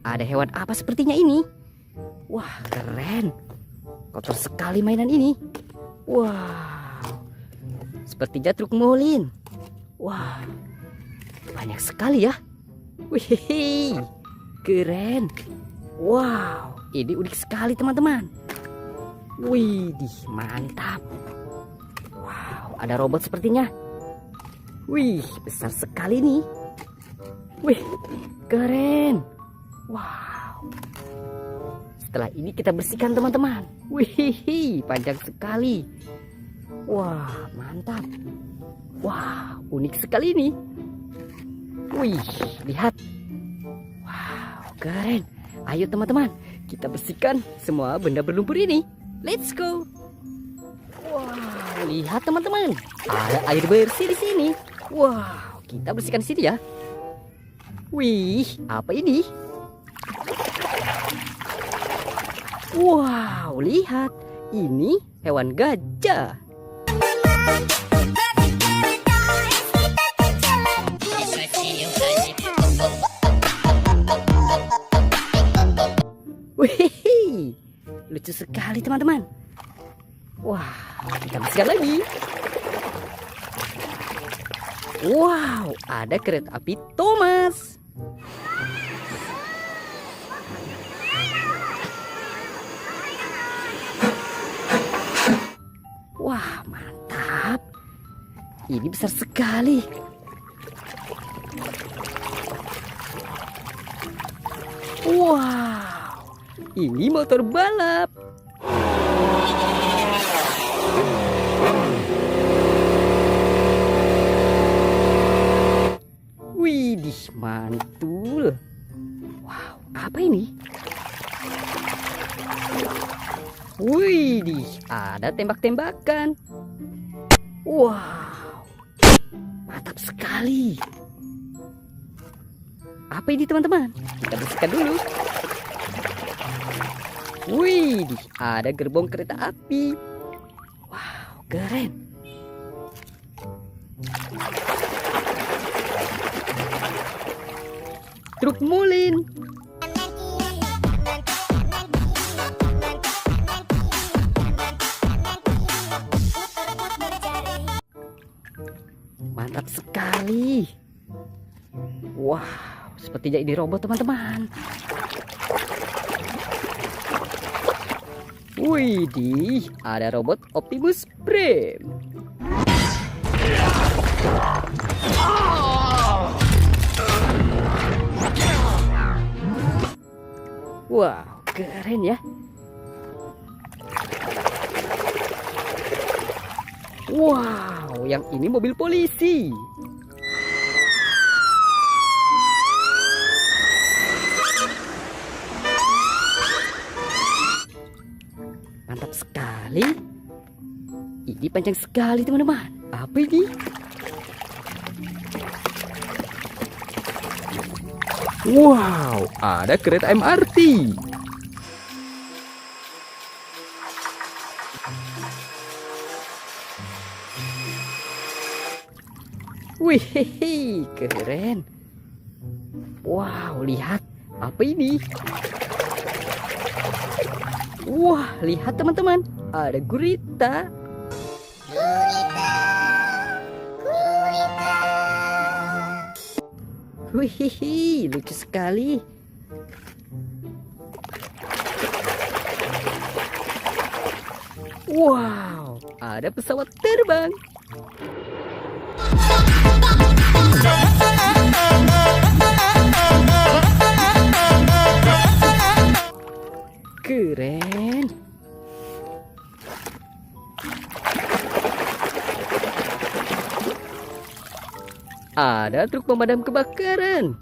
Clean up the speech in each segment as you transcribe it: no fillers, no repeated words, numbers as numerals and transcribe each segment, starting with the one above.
ada hewan apa sepertinya ini? Wah, keren. Kotor sekali mainan ini. Wow, sepertinya truk molin. Wah, banyak sekali ya. Wih, keren. Wow, ini unik sekali teman-teman. Wih, mantap. Wow, ada robot sepertinya. Wih, besar sekali nih. Wih, keren. Wow. Setelah ini kita bersihkan teman-teman. Wih, panjang sekali. Wah, mantap. Wah, unik sekali nih. Wih, lihat. Wow, keren. Ayo teman-teman, kita bersihkan semua benda berlumpur ini. Let's go. Wow, lihat teman-teman. Ada air bersih di sini. Wow, kita bersihkan di sini ya. Wih, apa ini? Wow, lihat. Ini hewan gajah. Wih, lucu sekali teman-teman. Wah, kita bersihkan lagi. Wow, ada kereta api Thomas. Wah, mantap. Ini besar sekali. Wow, ini motor balap. Widih, mantul. Wow, apa ini? Widih, ada tembak-tembakan. Wow, mantap sekali. Apa ini teman-teman? Kita bersihkan dulu. Widih, ada gerbong kereta api. Wow, keren. Truk molin. Mantap sekali. Wow, sepertinya ini robot teman-teman. Widih, ada robot Optimus Prime. Wow, keren ya. Wow, yang ini mobil polisi. Mantap sekali. Ini panjang sekali teman-teman. Apa ini? Wow, ada kereta MRT. Wih, keren. Wow, lihat. Apa ini? Wah, lihat teman-teman. Ada gurita. Wih, lucu sekali. Wow, ada pesawat terbang. Keren. Ada truk pemadam kebakaran.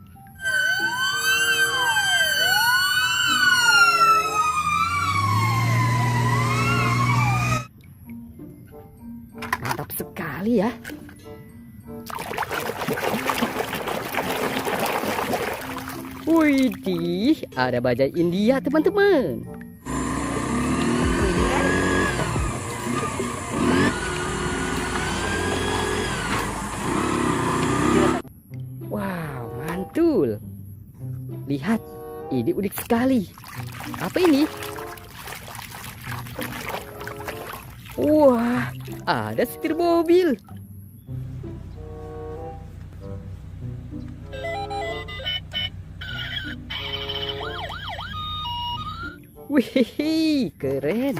Mantap sekali ya. Widih, ada bajai India teman-teman. Wow, mantul. Lihat, Ini unik sekali. Apa ini? Wah, ada setir mobil. Wih, keren.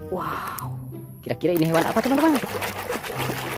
Wow, kira-kira ini hewan apa teman-teman?